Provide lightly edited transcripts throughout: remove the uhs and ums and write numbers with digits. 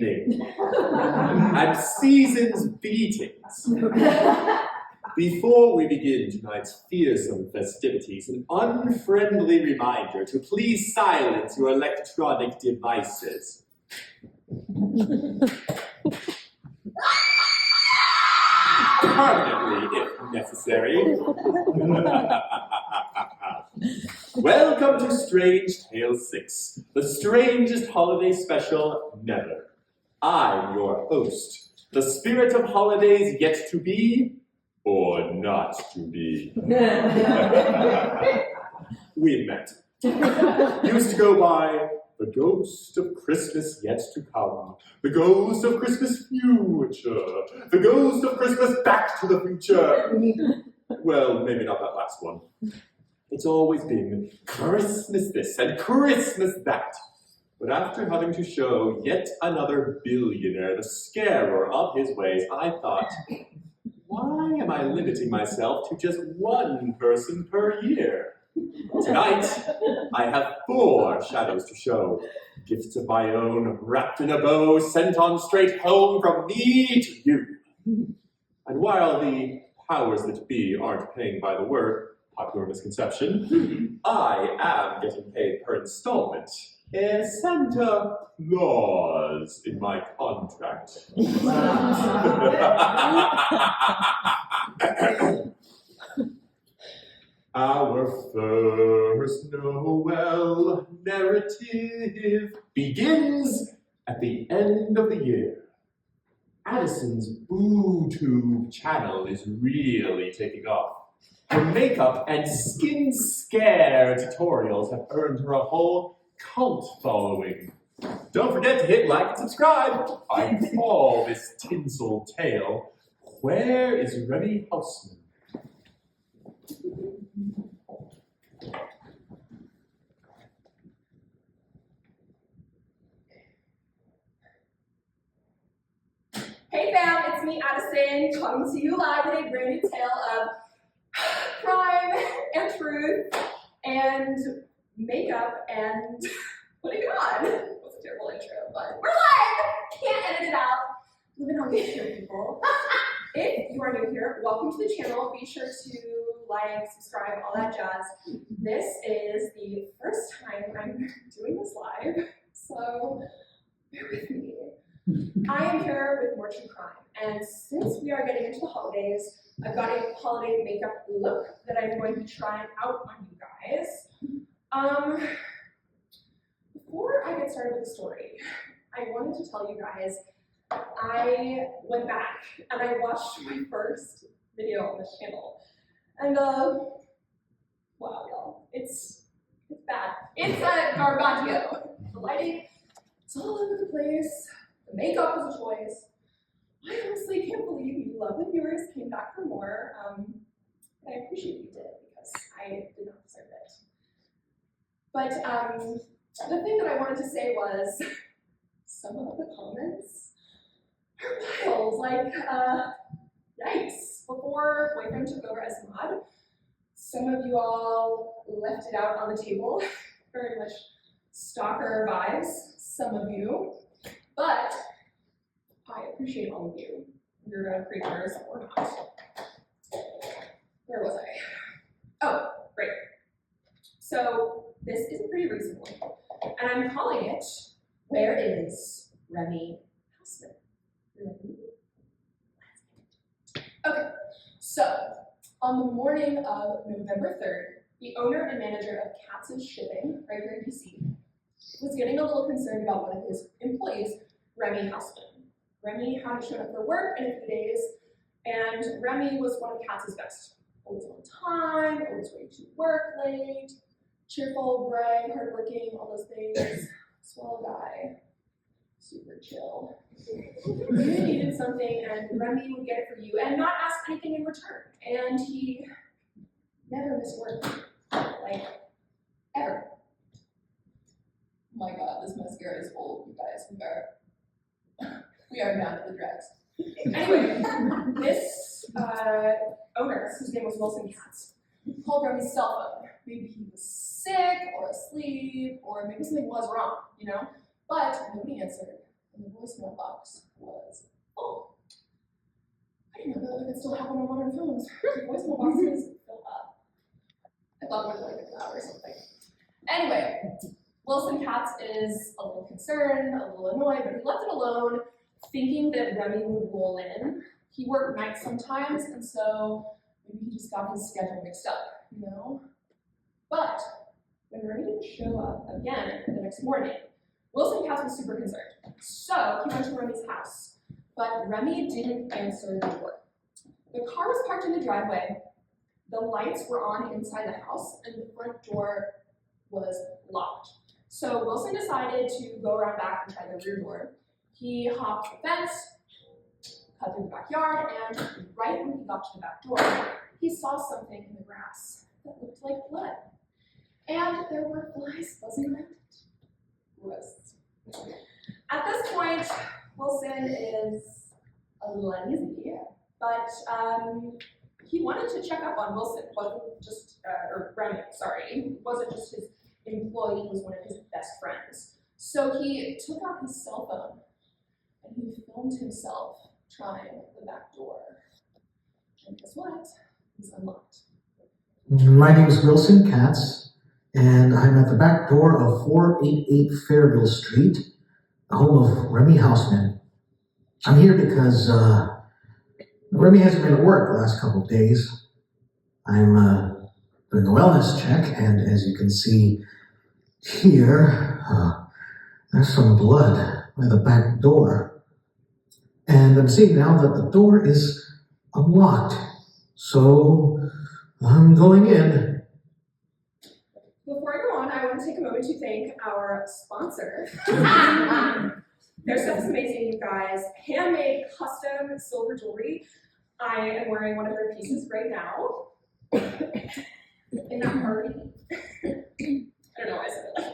evening and season's beatings. Before we begin tonight's fearsome festivities, an unfriendly reminder to please silence your electronic devices. Permanently, if necessary. Welcome to Strange Tale 6, the strangest holiday special never. I'm your host, the spirit of holidays yet to be, or not to be. We've met. Used to go by the ghost of Christmas yet to come, the ghost of Christmas future, the ghost of Christmas back to the future. Well, maybe not that last one. It's always been Christmas this and Christmas that. But after having to show yet another billionaire the scarer of his ways, I thought, why am I limiting myself to just one person per year? Tonight, I have 4 shadows to show. Gifts of my own, wrapped in a bow, sent on straight home from me to you. And while the powers that be aren't paying by the word, popular misconception, I am getting paid per installment. Santa Claus in my contract. Our first Noel narrative begins at the end of the year. Addison's BooTube channel is really taking off. Her makeup and skin scare tutorials have earned her a whole cult following. Don't forget to hit like and subscribe. I call this tinsel tale, Where is Remy Houseman? Hey fam, it's me Addison, coming to you live with a brand new tale of crime and truth and makeup and putting it on. It was a terrible intro, but we're live! Can't edit it out. Living on the show, people. If you are new here, welcome to the channel. Be sure to like, subscribe, all that jazz. This is the first time I'm doing this live, so bear with me. I am here with more true crime, and since we are getting into the holidays, I've got a holiday makeup look that I'm going to be trying out on you guys. Before I get started with the story, I wanted to tell you guys I went back and I watched my first video on this channel, and wow, y'all, it's bad. It's a garbaggio. The lighting, it's all over the place. The makeup was a choice. I honestly can't believe you lovely viewers came back for more. I appreciate you did because I did not deserve it. But the thing that I wanted to say was some of the comments are wild. Like, yikes. Before boyfriend took over as mod, some of you all left it out on the table. Very much stalker vibes, some of you. But I appreciate all of you. You're creators or not. Where was I? Oh, great. So this is a pretty recent one, and I'm calling it Where is Remy Houseman? Okay, so on the morning of November 3rd, the owner and manager of Katz's Shipping, right here in DC, was getting a little concerned about one of his employees, Remy Houseman. Remy hadn't shown up for work in a few days, and Remy was one of Katz's best. Always on time, always ready to work late, cheerful, bright, hardworking, all those things. Swell guy, super chill. You needed something, and Remy would get it for you and not ask anything in return. And he never missed work, like, ever. Oh my god, this mascara is old, you guys. We are down to the dregs. Anyway, this owner, whose name was Wilson Katz, called Remy's cell phone. Maybe he was sick or asleep, or maybe something was wrong, you know? But nobody answered. and the voicemail box was full. I didn't know that could still happen on modern phones. The voicemail boxes fill up. I thought it was like an hour or something. Anyway, Wilson Katz is a little concerned, a little annoyed, but he left it alone, thinking that Remy would roll in. He worked nights sometimes, and so maybe he just got his schedule mixed up, you know? But when Remy didn't show up again the next morning, Wilson Katz was super concerned. So he went to Remy's house, but Remy didn't answer the door. The car was parked in the driveway, the lights were on inside the house, and the front door was locked. So Wilson decided to go around back and try the rear door. He hopped the fence, cut through the backyard, and right when he got to the back door, he saw something in the grass that looked like blood. And there were flies buzzing around it. Gross. At this point, Wilson is a little uneasy, but he wanted to check up on Wilson. It wasn't just, or Remy, sorry. It wasn't just his employee, he was one of his best friends. So he took out his cell phone and he filmed himself trying the back door. And guess what? It was unlocked. My name is Wilson Katz, and I'm at the back door of 488 Fairville Street, the home of Remy Houseman. I'm here because Remy hasn't been at work the last couple of days. I'm doing a wellness check, and as you can see here, there's some blood by the back door. And I'm seeing now that the door is unlocked, so I'm going in. Before I go on, I want to take a moment to thank our sponsor. Their stuff is amazing, you guys. Handmade custom silver jewelry. I am wearing one of their pieces right now. In that party. I don't know why I said it like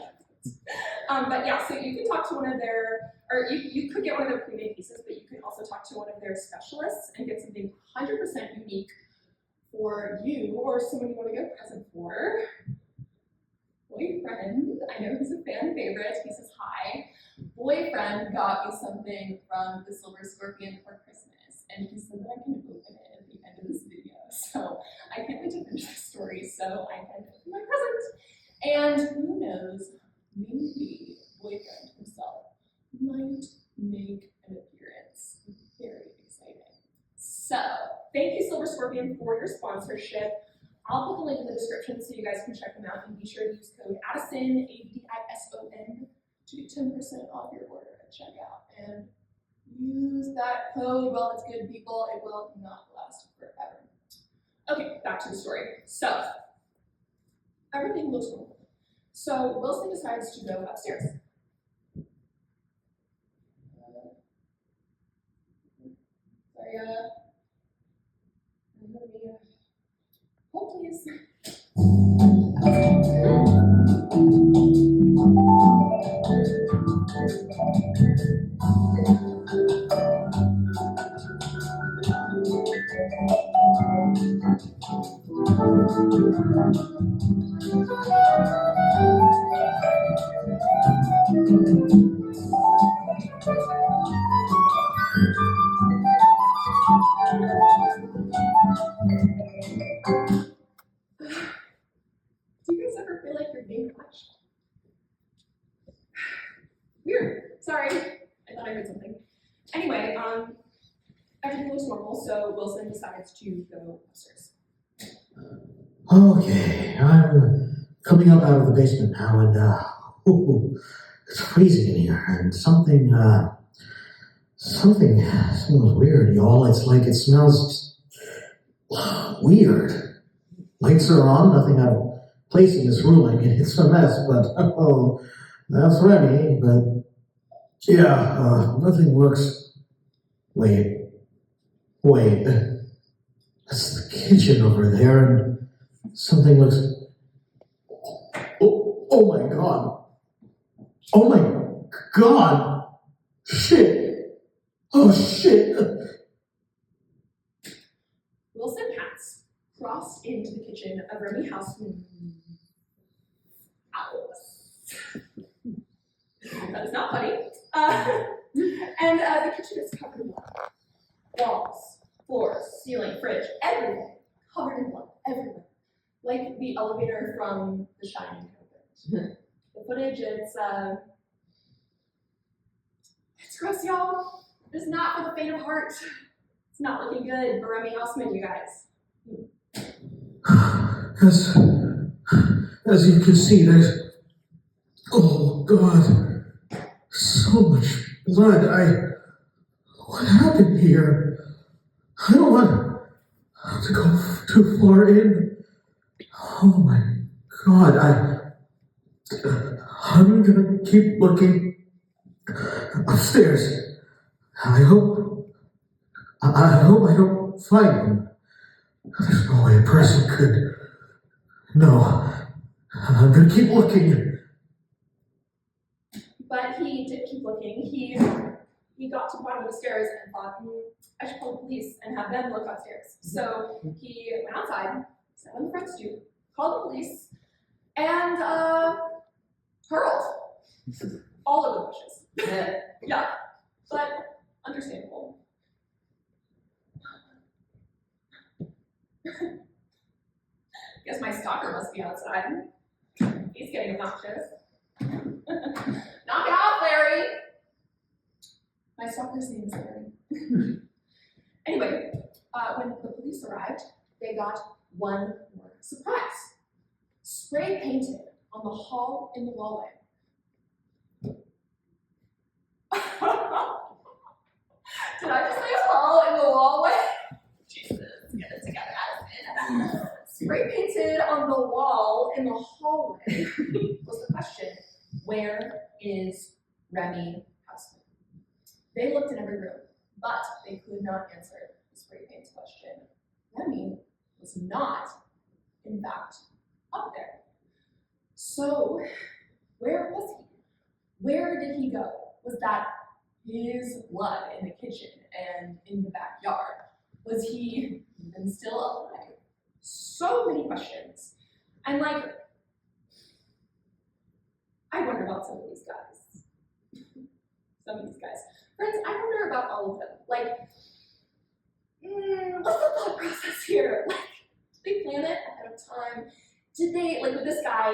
that. But yeah, so you can talk to one of their, or you could get one of their pre-made pieces, but you can also talk to one of their specialists and get something 100% unique for you or someone you want to get a present for. Boyfriend, I know he's a fan favorite, he says hi. Boyfriend got me something from the Silver Scorpion for Christmas, and he said that I can open it at the end of this video. So I can't wait to finish the story so I can open my present. And who knows, maybe boyfriend himself might make an appearance. Very exciting. So thank you, Silver Scorpion, for your sponsorship. I'll put the link in the description so you guys can check them out, and be sure to use code Addison, ADDISON, to get 10% off your order at checkout. And use that code while it's good, people. It will not last forever. Okay, back to the story. So, everything looks normal. So, Wilson decides to go upstairs. Hold please. Do you guys ever feel like you're being watched? Weird. Sorry. I thought I heard something. Anyway, everything looks normal, so Wilson decides to go upstairs. Okay, I'm coming up out of the basement now, and it's freezing in here, and something smells weird, y'all. It's like it smells weird. Lights are on, nothing out of place in this room. I mean, it's a mess, but oh, that's Remy. But yeah, nothing looks. Wait, that's the kitchen over there, and something looks. Oh my god! Oh my god! Shit! Oh shit! Wilson Katz crossed into the kitchen of Remy Houseman. That is not funny. And the kitchen is covered in blood. Walls, floors, ceiling, fridge, everything covered in blood, everywhere. Like the elevator from The Shining opened. The footage, it's gross, y'all. It's not for the faint of heart. It's not looking good for Remy Houseman, you guys. As you can see, there's, oh God, so much blood. What happened here? I don't want to go too far in. Oh my God, I'm gonna keep looking upstairs. I hope I don't find him. There's no way a person could. No, I'm gonna keep looking. But he did keep looking. He got to the bottom of the stairs and thought, I should call the police and have them look upstairs. So he went outside, sat on the front stoop, called the police, and hurled all over the bushes. Yeah, but understandable. Guess my stalker must be outside. He's getting obnoxious. Knock it off, Larry! My stalker's name is Larry. Anyway, when the police arrived, they got one more surprise. Spray painted on the hall in the hallway. Did I just say hall in the hallway? Jesus, get it together, Addison. Spray painted on the wall in the hallway was the question, where is Remy Houseman? They looked in every room, but they could not answer the spray paint question. Remy was not, in fact, up there. So, where was he? Where did he go? Was that his blood in the kitchen and in the backyard? Was he even still alive? So many questions. And I wonder about some of these guys. Friends, I wonder about all of them. What's the thought process here? Did they plan it ahead of time? Did they, with this guy,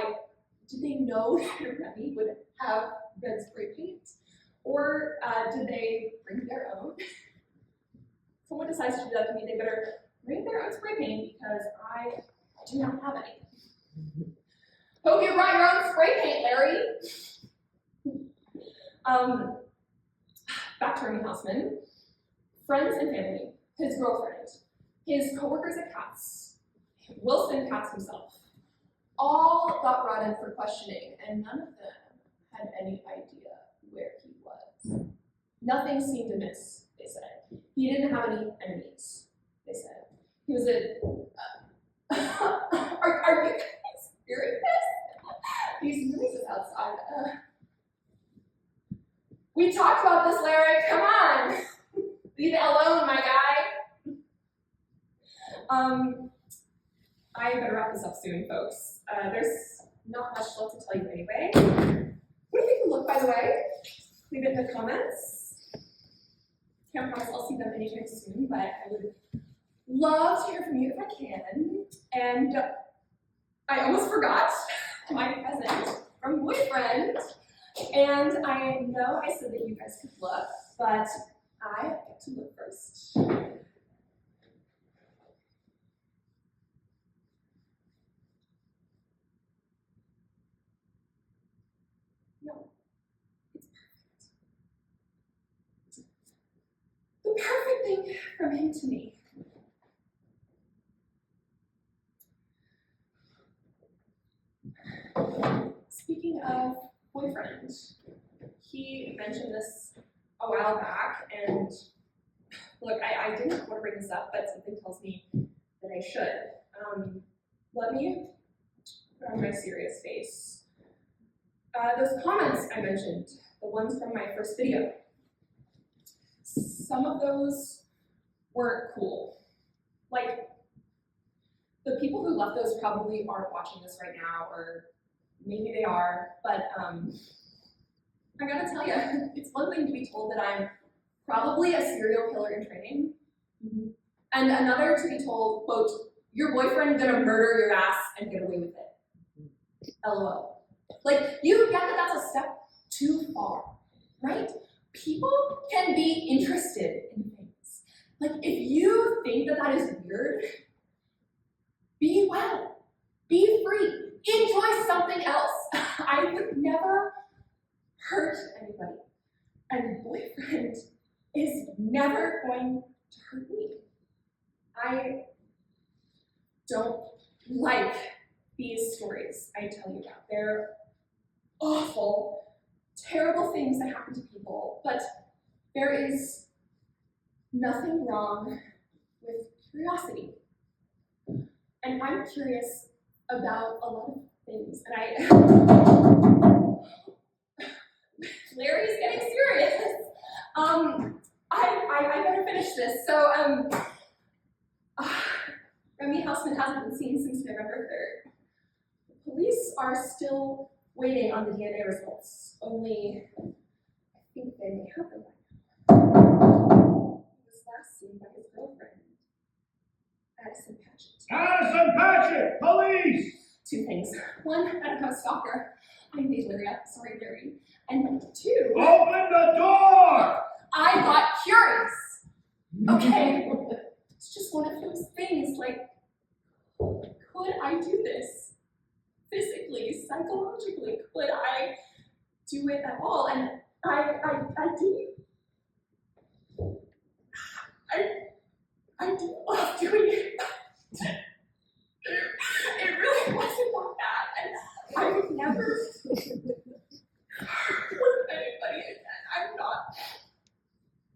did they know that Remy would have red spray paint? Or did they bring their own? Someone decides to do that to me, they better bring their own spray paint because I do not have any. Hope you brought your own spray paint, Larry. Back to Remy Houseman. Friends and family, his girlfriend, his coworkers at Katz, Wilson Katz himself, all got brought in for questioning, and none of them had any idea where he was. Nothing seemed amiss, they said. He didn't have any enemies, they said. He was are you guys hearing this? These noises outside. We talked about this, Larry. Come on. Leave it alone, my guy. I better wrap this up soon, folks. There's not much left to tell you anyway. What do you think of the look, by the way? Leave it in the comments. Can't promise I'll see them anytime soon, but I would love to hear from you if I can. And I almost forgot my present from boyfriend. And I know I said that you guys could look, but I get to look first. No, it's perfect. The perfect thing from him to me. Speaking of boyfriend, he mentioned this a while back, and look, I didn't want to bring this up, but something tells me that I should. Let me put on my serious face. Those comments I mentioned, the ones from my first video, some of those weren't cool. The people who left those probably aren't watching this right now, or maybe they are, but I gotta tell you, it's one thing to be told that I'm probably a serial killer in training. And another to be told, quote, your boyfriend gonna murder your ass and get away with it. LOL. Like, you get that that's a step too far, right? People can be interested in things. Like, if you think that that is weird, be well, be free, enjoy something else. I would never hurt anybody. And boyfriend is never going to hurt me. I don't like these stories I tell you about. They're awful, terrible things that happen to people, but there is nothing wrong with curiosity. And I'm curious about a lot of things, and Larry's getting serious. I better finish this. So, Remy Houseman hasn't been seen since November 3rd. The police are still waiting on the DNA results, only I think they may have them by now. He was last seen by his girlfriend, Addison. Addison Patchett, police! Two things. One, I don't have a stalker. I'm Larry. Sorry, Larry. And two, Open the door! I got curious. Okay, it's just one of those things. Like, could I do this physically, psychologically? Could I do it at all? And I do. I do love doing it. It really wasn't that bad, and I would never hurt anybody again.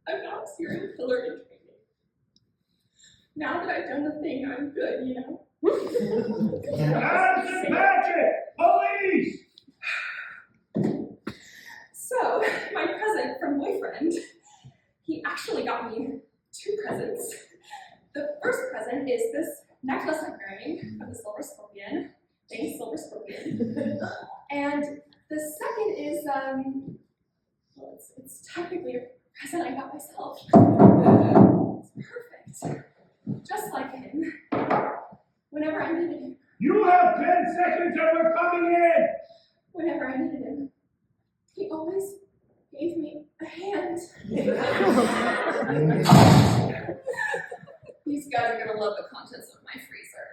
I'm not a serial killer in training. Now that I've done the thing, I'm good, you know? Addison Patchett, police! So, my present from boyfriend, he actually got me two presents. The first present is this necklace I'm wearing of the silver scorpion. Thanks, silver scorpion. And the second is, well, it's technically a present I got myself. It's perfect. Just like him. Whenever I needed him. You have 10 seconds and we're coming in! Whenever I needed him. He always gave me a hand. These guys are gonna love the contents of my freezer.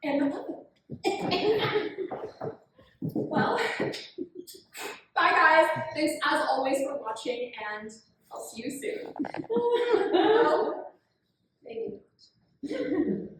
And I love them. Well, bye guys. Thanks as always for watching, and I'll see you soon. Well, maybe not.